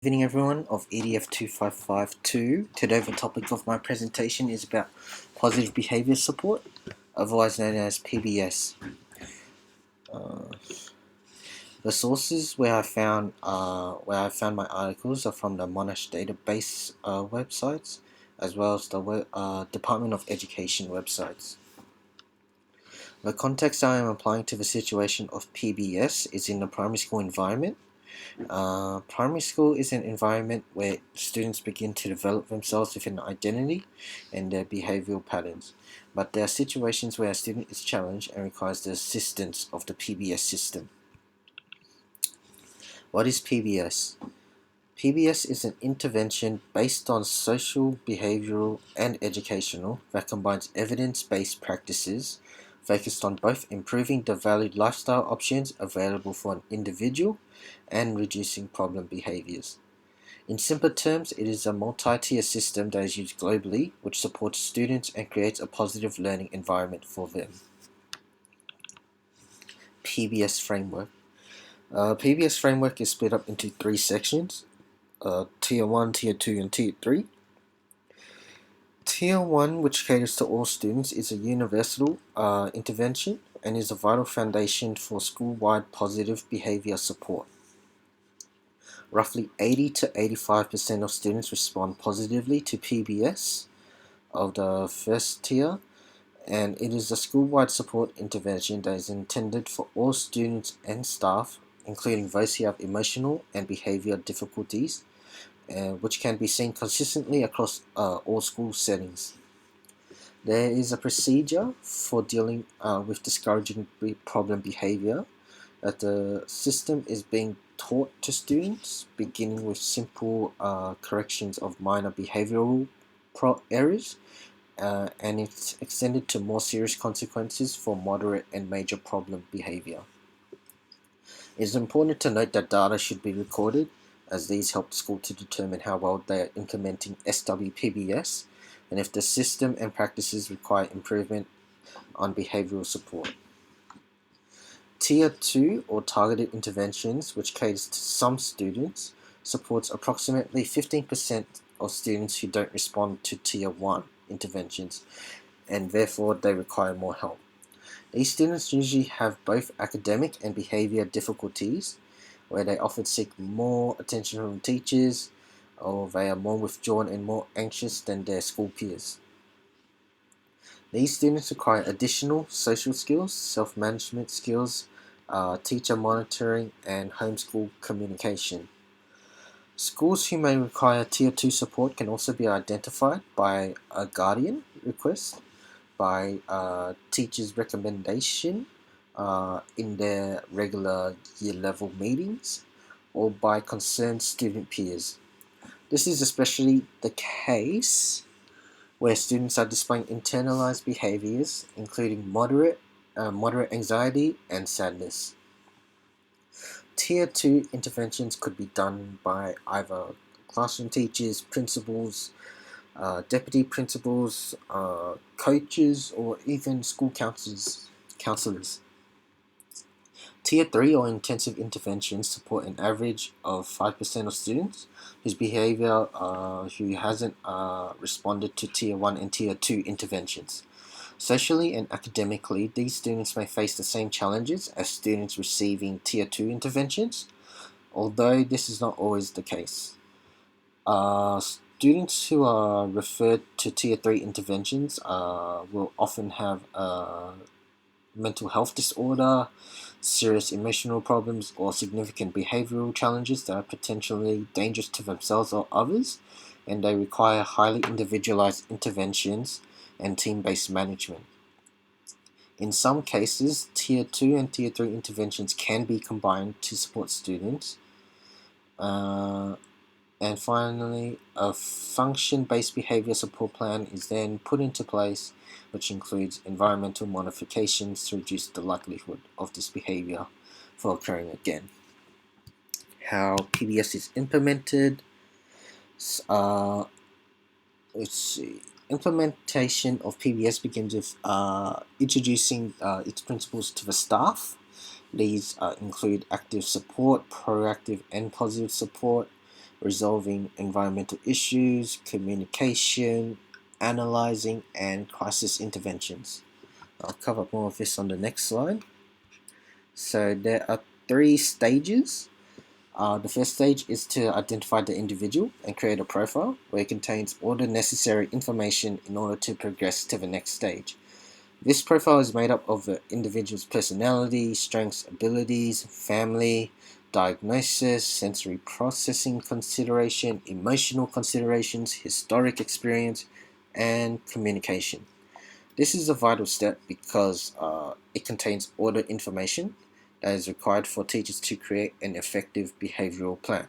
Good evening everyone of EDF 2552. Today the topic of my presentation is about positive behavior support, otherwise known as PBS. The sources where I found my articles are from the Monash database websites, as well as the Department of Education websites. The context I am applying to the situation of PBS is in the primary school environment. Primary school is an environment where students begin to develop themselves with an identity and their behavioral patterns. But there are situations where a student is challenged and requires the assistance of the PBS system. What is PBS? PBS is an intervention based on social, behavioral, and educational that combines evidence-based practices focused on both improving the valued lifestyle options available for an individual and reducing problem behaviors. In simple terms, it is a multi-tier system that is used globally, which supports students and creates a positive learning environment for them. PBS framework. PBS framework is split up into three sections: Tier 1, Tier 2, and Tier 3. Tier 1, which caters to all students, is a universal intervention and is a vital foundation for school-wide positive behavior support. Roughly 80 to 85% of students respond positively to PBS of the first tier, and it is a school-wide support intervention that is intended for all students and staff, including those who have emotional and behavior difficulties, which can be seen consistently across all school settings. There is a procedure for dealing with discouraging problem behavior that the system is being taught to students, beginning with simple corrections of minor behavioral errors, and it's extended to more serious consequences for moderate and major problem behavior. It is important to note that data should be recorded, as these help the school to determine how well they are implementing SWPBS and if the system and practices require improvement on behavioral support. Tier 2, or targeted interventions, which caters to some students, supports approximately 15% of students who don't respond to Tier 1 interventions, and therefore they require more help. These students usually have both academic and behavior difficulties, where they often seek more attention from teachers, or they are more withdrawn and more anxious than their school peers. These students require additional social skills, self-management skills, teacher monitoring, and homeschool communication. Schools who may require Tier 2 support can also be identified by a guardian request, by teachers' recommendation in their regular year level meetings, or by concerned student peers. This is especially the case where students are displaying internalized behaviors, including moderate anxiety and sadness. Tier 2 interventions could be done by either classroom teachers, principals, deputy principals, coaches, or even school counselors. Tier 3, or intensive interventions, support an average of 5% of students whose behavior who hasn't responded to Tier 1 and Tier 2 interventions. Socially and academically, these students may face the same challenges as students receiving Tier 2 interventions, although this is not always the case. Students who are referred to Tier 3 interventions will often have mental health disorder, serious emotional problems, or significant behavioral challenges that are potentially dangerous to themselves or others, and they require highly individualized interventions and team-based management. In some cases, Tier 2 and Tier 3 interventions can be combined to support students. And finally, a function-based behavior support plan is then put into place, which includes environmental modifications to reduce the likelihood of this behavior for occurring again. How PBS is implemented. Let's see. Implementation of PBS begins with introducing its principles to the staff. These include active support, proactive and positive support, resolving environmental issues, communication, analyzing, and crisis interventions. I'll cover more of this on the next slide. So there are 3 stages. The first stage is to identify the individual and create a profile where it contains all the necessary information in order to progress to the next stage. This profile is made up of the individual's personality, strengths, abilities, family, diagnosis, sensory processing consideration, emotional considerations, historic experience, and communication. This is a vital step because it contains all the information that is required for teachers to create an effective behavioral plan.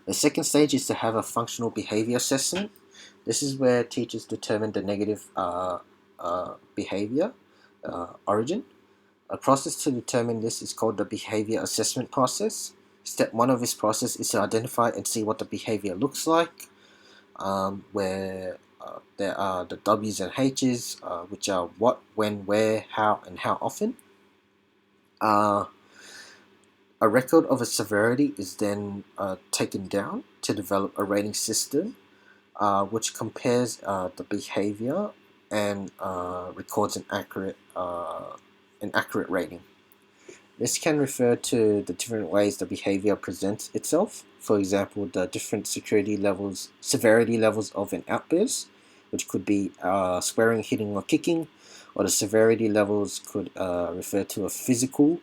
The second stage is to have a functional behavior assessment. This is where teachers determine the negative behavior origin. A process to determine this is called the behavior assessment process. Step 1 of this process is to identify and see what the behavior looks like, where there are the W's and H's, which are what, when, where, how, and how often. A record of a severity is then taken down to develop a rating system which compares the behavior and records an accurate rating. This can refer to the different ways the behavior presents itself. For example, the different severity levels of an outburst, which could be swearing, hitting, or kicking, or the severity levels could refer to a physical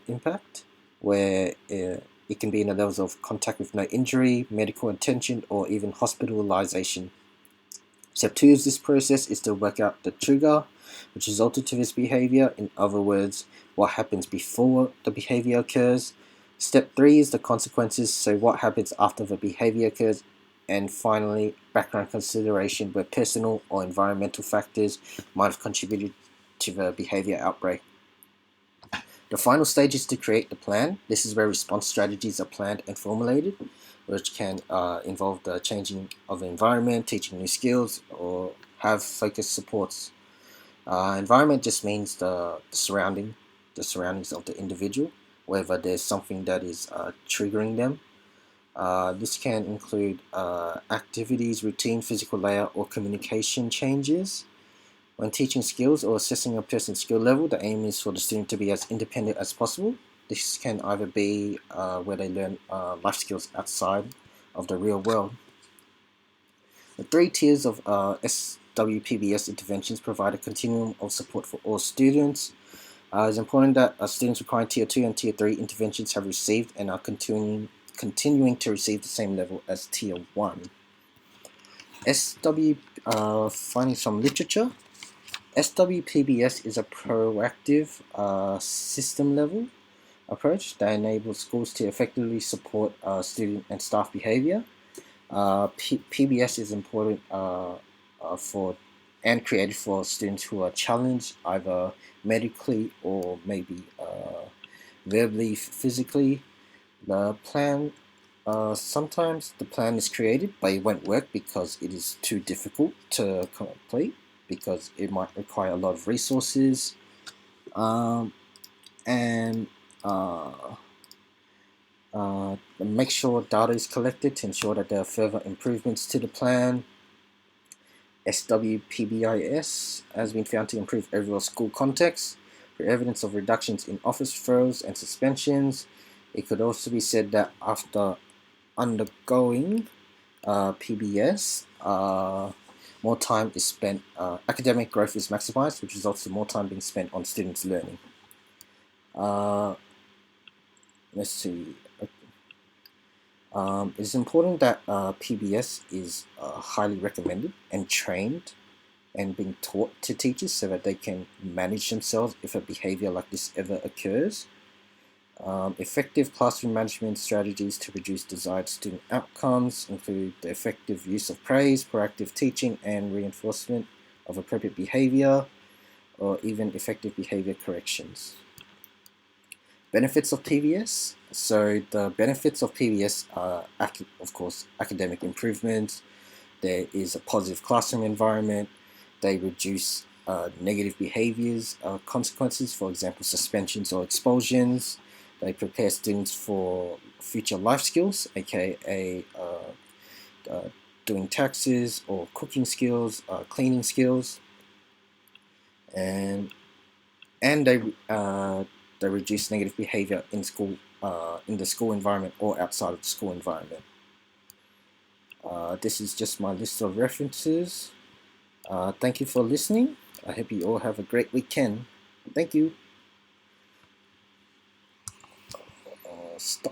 impact, where it can be in the levels of contact with no injury, medical attention, or even hospitalization. Step 2 of this process is to work out the trigger which resulted to this behavior. In other words, what happens before the behavior occurs. Step 3 is the consequences, so what happens after the behavior occurs. And finally, background consideration, where personal or environmental factors might have contributed to the behavior outbreak. The final stage is to create the plan. This is where response strategies are planned and formulated, which can involve the changing of the environment, teaching new skills, or have focused supports. Environment just means the surroundings of the individual, whether there's something that is triggering them. This can include activities, routine, physical layout, or communication changes. When teaching skills or assessing a person's skill level, the aim is for the student to be as independent as possible. This can either be where they learn life skills outside of the real world. The 3 tiers of SWPBS interventions provide a continuum of support for all students. It's important that students requiring Tier 2 and Tier 3 interventions have received and are continuing to receive the same level as Tier 1. Finding some literature. SWPBS is a proactive system-level approach that enables schools to effectively support student and staff behavior. PBS is important for and created for students who are challenged either medically or maybe verbally, physically. The plan sometimes the plan is created, but it won't work because it is too difficult to complete, because it might require a lot of resources, and make sure data is collected to ensure that there are further improvements to the plan. SWPBIS has been found to improve overall school context for evidence of reductions in office referrals and suspensions. It could also be said that after undergoing PBS, more time is spent, academic growth is maximized, which results in more time being spent on students' learning. Let's see. It's important that PBS is highly recommended and trained and being taught to teachers so that they can manage themselves if a behavior like this ever occurs. Effective classroom management strategies to produce desired student outcomes include the effective use of praise, proactive teaching, and reinforcement of appropriate behavior, or even effective behavior corrections. Benefits of PBS. So the benefits of PBS are, of course, academic improvements. There is a positive classroom environment. They reduce negative behaviors, consequences, for example, suspensions or expulsions. They prepare students for future life skills, aka doing taxes or cooking skills, cleaning skills, and and they reduce negative behavior in school, in the school environment or outside of the school environment. This is just my list of references. Thank you for listening. I hope you all have a great weekend. Thank you. Stop.